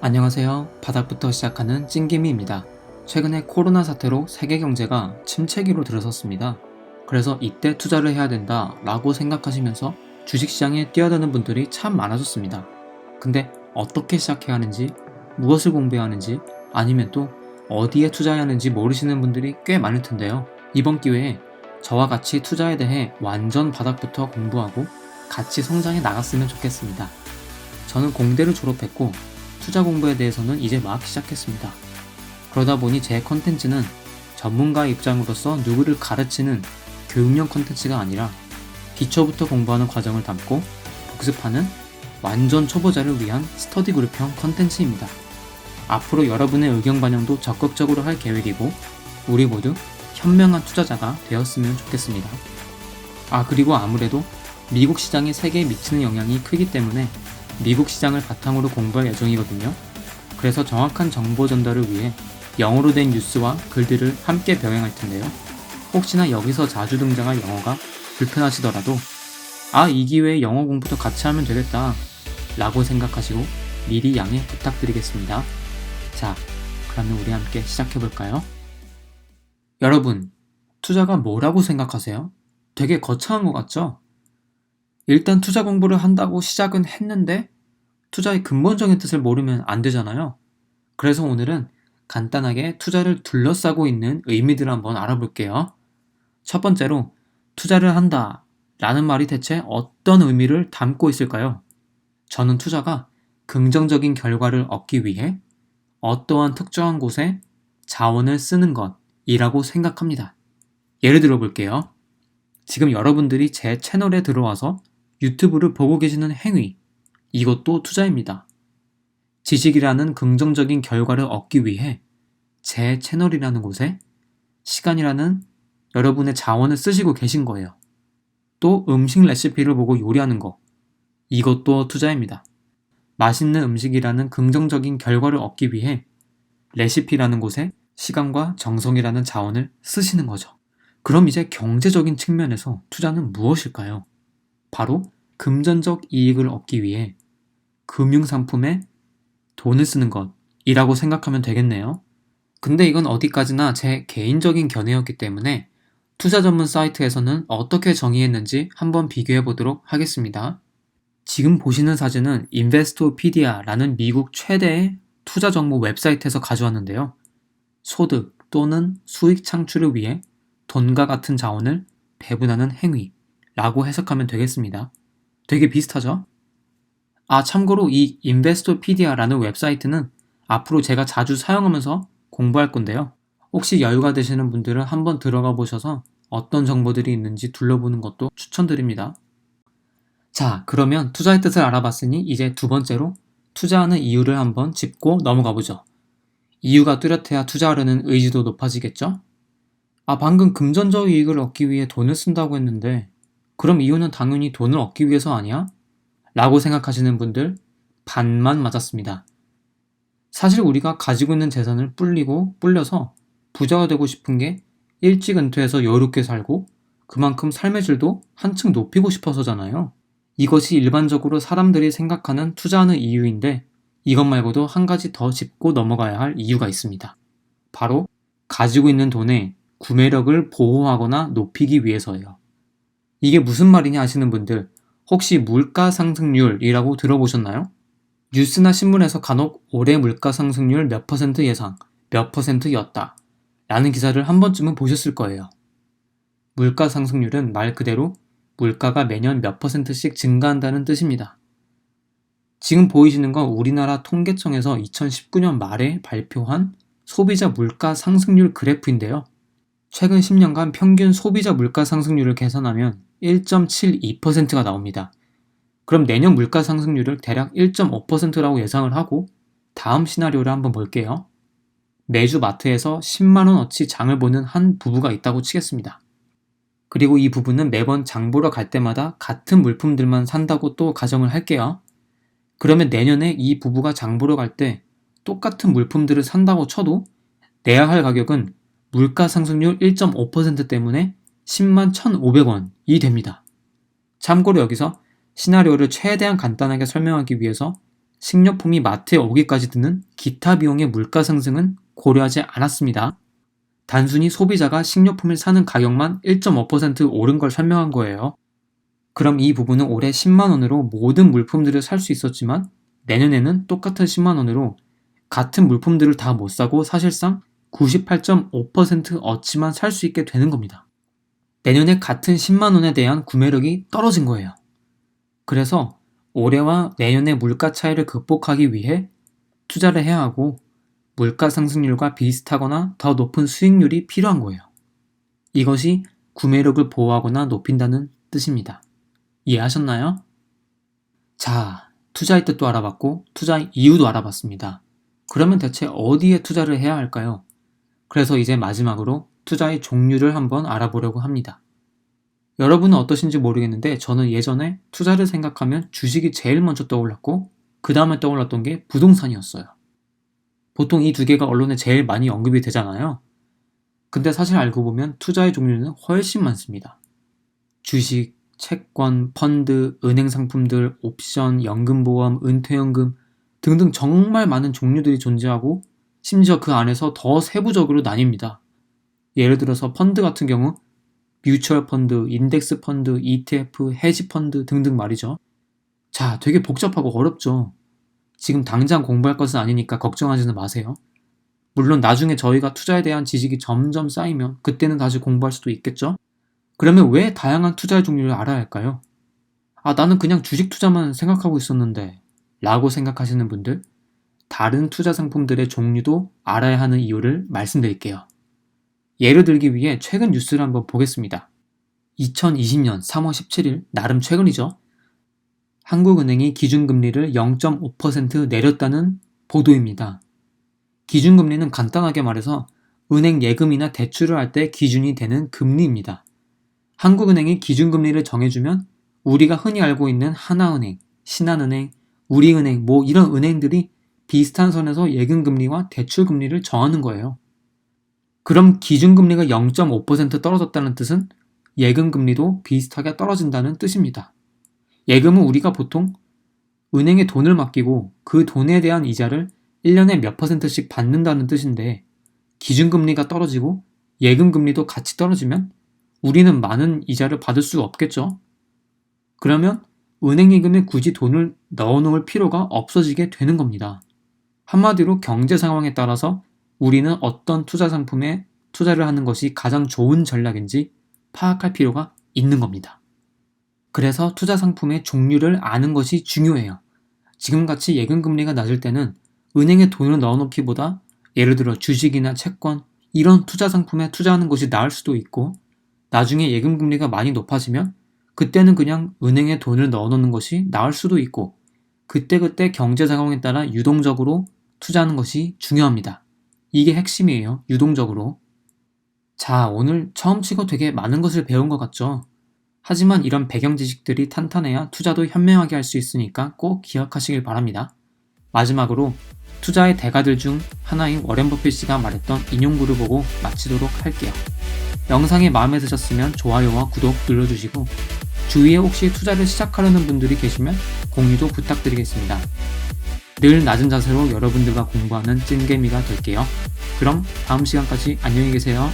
안녕하세요. 바닥부터 시작하는 찐기미입니다. 최근에 코로나 사태로 세계 경제가 침체기로 들어섰습니다. 그래서 이때 투자를 해야 된다 라고 생각하시면서 주식시장에 뛰어드는 분들이 참 많아졌습니다. 근데 어떻게 시작해야 하는지, 무엇을 공부해야 하는지, 아니면 또 어디에 투자해야 하는지 모르시는 분들이 꽤 많을 텐데요. 이번 기회에 저와 같이 투자에 대해 완전 바닥부터 공부하고 같이 성장해 나갔으면 좋겠습니다. 저는 공대를 졸업했고 투자 공부에 대해서는 이제 막 시작했습니다. 그러다 보니 제 컨텐츠는 전문가의 입장으로서 누구를 가르치는 교육용 컨텐츠가 아니라 기초부터 공부하는 과정을 담고 복습하는 완전 초보자를 위한 스터디 그룹형 컨텐츠입니다. 앞으로 여러분의 의견 반영도 적극적으로 할 계획이고 우리 모두 현명한 투자자가 되었으면 좋겠습니다. 그리고 아무래도 미국 시장이 세계에 미치는 영향이 크기 때문에 미국 시장을 바탕으로 공부할 예정이거든요. 그래서 정확한 정보 전달을 위해 영어로 된 뉴스와 글들을 함께 병행할 텐데요. 혹시나 여기서 자주 등장할 영어가 불편하시더라도 이 기회에 영어 공부도 같이 하면 되겠다 라고 생각하시고 미리 양해 부탁드리겠습니다. 자, 그러면 우리 함께 시작해볼까요? 여러분, 투자가 뭐라고 생각하세요? 되게 거창한 것 같죠? 일단 투자 공부를 한다고 시작은 했는데 투자의 근본적인 뜻을 모르면 안 되잖아요. 그래서 오늘은 간단하게 투자를 둘러싸고 있는 의미들을 한번 알아볼게요. 첫 번째로 투자를 한다 라는 말이 대체 어떤 의미를 담고 있을까요? 저는 투자가 긍정적인 결과를 얻기 위해 어떠한 특정한 곳에 자원을 쓰는 것이라고 생각합니다. 예를 들어 볼게요. 지금 여러분들이 제 채널에 들어와서 유튜브를 보고 계시는 행위, 이것도 투자입니다. 지식이라는 긍정적인 결과를 얻기 위해 제 채널이라는 곳에 시간이라는 여러분의 자원을 쓰시고 계신 거예요. 또 음식 레시피를 보고 요리하는 거, 이것도 투자입니다. 맛있는 음식이라는 긍정적인 결과를 얻기 위해 레시피라는 곳에 시간과 정성이라는 자원을 쓰시는 거죠. 그럼 이제 경제적인 측면에서 투자는 무엇일까요? 바로 금전적 이익을 얻기 위해 금융상품에 돈을 쓰는 것이라고 생각하면 되겠네요. 근데 이건 어디까지나 제 개인적인 견해였기 때문에 투자 전문 사이트에서는 어떻게 정의했는지 한번 비교해 보도록 하겠습니다. 지금 보시는 사진은 인베스토피디아라는 미국 최대의 투자 정보 웹사이트에서 가져왔는데요. 소득 또는 수익 창출을 위해 돈과 같은 자원을 배분하는 행위라고 해석하면 되겠습니다. 되게 비슷하죠? 참고로 이 인베스토피디아라는 웹사이트는 앞으로 제가 자주 사용하면서 공부할 건데요. 혹시 여유가 되시는 분들은 한번 들어가 보셔서 어떤 정보들이 있는지 둘러보는 것도 추천드립니다. 자, 그러면 투자의 뜻을 알아봤으니 이제 두 번째로 투자하는 이유를 한번 짚고 넘어가 보죠. 이유가 뚜렷해야 투자하려는 의지도 높아지겠죠? 방금 금전적 이익을 얻기 위해 돈을 쓴다고 했는데 그럼 이유는 당연히 돈을 얻기 위해서 아니야? 라고 생각하시는 분들 반만 맞았습니다. 사실 우리가 가지고 있는 재산을 불려서 부자가 되고 싶은 게 일찍 은퇴해서 여유롭게 살고 그만큼 삶의 질도 한층 높이고 싶어서잖아요. 이것이 일반적으로 사람들이 생각하는 투자하는 이유인데 이것 말고도 한 가지 더 짚고 넘어가야 할 이유가 있습니다. 바로 가지고 있는 돈의 구매력을 보호하거나 높이기 위해서예요. 이게 무슨 말이냐 하시는 분들 혹시 물가 상승률이라고 들어보셨나요? 뉴스나 신문에서 간혹 올해 물가 상승률 몇 퍼센트 예상, 몇 퍼센트였다 라는 기사를 한 번쯤은 보셨을 거예요. 물가 상승률은 말 그대로 물가가 매년 몇 퍼센트씩 증가한다는 뜻입니다. 지금 보이시는 건 우리나라 통계청에서 2019년 말에 발표한 소비자 물가 상승률 그래프인데요. 최근 10년간 평균 소비자 물가 상승률을 계산하면 1.72%가 나옵니다. 그럼 내년 물가 상승률을 대략 1.5%라고 예상을 하고 다음 시나리오를 한번 볼게요. 매주 마트에서 10만원어치 장을 보는 한 부부가 있다고 치겠습니다. 그리고 이 부부는 매번 장 보러 갈 때마다 같은 물품들만 산다고 또 가정을 할게요. 그러면 내년에 이 부부가 장 보러 갈 때 똑같은 물품들을 산다고 쳐도 내야 할 가격은 물가 상승률 1.5% 때문에 10만 1,500원이 됩니다. 참고로 여기서 시나리오를 최대한 간단하게 설명하기 위해서 식료품이 마트에 오기까지 드는 기타 비용의 물가 상승은 고려하지 않았습니다. 단순히 소비자가 식료품을 사는 가격만 1.5% 오른 걸 설명한 거예요. 그럼 이 부분은 올해 10만 원으로 모든 물품들을 살 수 있었지만 내년에는 똑같은 10만 원으로 같은 물품들을 다 못 사고 사실상 98.5% 어치만 살 수 있게 되는 겁니다. 내년에 같은 10만 원에 대한 구매력이 떨어진 거예요. 그래서 올해와 내년의 물가 차이를 극복하기 위해 투자를 해야 하고 물가 상승률과 비슷하거나 더 높은 수익률이 필요한 거예요. 이것이 구매력을 보호하거나 높인다는 뜻입니다. 이해하셨나요? 자, 투자의 뜻도 알아봤고 투자의 이유도 알아봤습니다. 그러면 대체 어디에 투자를 해야 할까요? 그래서 이제 마지막으로 투자의 종류를 한번 알아보려고 합니다. 여러분은 어떠신지 모르겠는데 저는 예전에 투자를 생각하면 주식이 제일 먼저 떠올랐고 그 다음에 떠올랐던 게 부동산이었어요. 보통 이 두 개가 언론에 제일 많이 언급이 되잖아요. 근데 사실 알고 보면 투자의 종류는 훨씬 많습니다. 주식, 채권, 펀드, 은행 상품들, 옵션, 연금보험, 은퇴연금 등등 정말 많은 종류들이 존재하고 심지어 그 안에서 더 세부적으로 나뉩니다. 예를 들어서 펀드 같은 경우 뮤추얼 펀드, 인덱스 펀드, ETF, 헤지 펀드 등등 말이죠. 자, 되게 복잡하고 어렵죠. 지금 당장 공부할 것은 아니니까 걱정하지는 마세요. 물론 나중에 저희가 투자에 대한 지식이 점점 쌓이면 그때는 다시 공부할 수도 있겠죠? 그러면 왜 다양한 투자의 종류를 알아야 할까요? 나는 그냥 주식 투자만 생각하고 있었는데 라고 생각하시는 분들, 다른 투자 상품들의 종류도 알아야 하는 이유를 말씀드릴게요. 예를 들기 위해 최근 뉴스를 한번 보겠습니다. 2020년 3월 17일, 나름 최근이죠. 한국은행이 기준금리를 0.5% 내렸다는 보도입니다. 기준금리는 간단하게 말해서 은행 예금이나 대출을 할 때 기준이 되는 금리입니다. 한국은행이 기준금리를 정해주면 우리가 흔히 알고 있는 하나은행, 신한은행, 우리은행 이런 은행들이 비슷한 선에서 예금금리와 대출금리를 정하는 거예요. 그럼 기준금리가 0.5% 떨어졌다는 뜻은 예금금리도 비슷하게 떨어진다는 뜻입니다. 예금은 우리가 보통 은행에 돈을 맡기고 그 돈에 대한 이자를 1년에 몇 %씩 받는다는 뜻인데 기준금리가 떨어지고 예금금리도 같이 떨어지면 우리는 많은 이자를 받을 수가 없겠죠. 그러면 은행 예금에 굳이 돈을 넣어놓을 필요가 없어지게 되는 겁니다. 한마디로 경제 상황에 따라서 우리는 어떤 투자 상품에 투자를 하는 것이 가장 좋은 전략인지 파악할 필요가 있는 겁니다. 그래서 투자 상품의 종류를 아는 것이 중요해요. 지금같이 예금금리가 낮을 때는 은행에 돈을 넣어놓기보다 예를 들어 주식이나 채권 이런 투자 상품에 투자하는 것이 나을 수도 있고 나중에 예금금리가 많이 높아지면 그때는 그냥 은행에 돈을 넣어놓는 것이 나을 수도 있고 그때그때 경제 상황에 따라 유동적으로 투자하는 것이 중요합니다. 이게 핵심이에요. 유동적으로. 자, 오늘 처음 치고 되게 많은 것을 배운 것 같죠? 하지만 이런 배경 지식들이 탄탄해야 투자도 현명하게 할 수 있으니까 꼭 기억하시길 바랍니다. 마지막으로 투자의 대가들 중 하나인 워렌 버핏이가 말했던 인용구를 보고 마치도록 할게요. 영상이 마음에 드셨으면 좋아요와 구독 눌러주시고 주위에 혹시 투자를 시작하려는 분들이 계시면 공유도 부탁드리겠습니다. 늘 낮은 자세로 여러분들과 공부하는 찐개미가 될게요. 그럼 다음 시간까지 안녕히 계세요.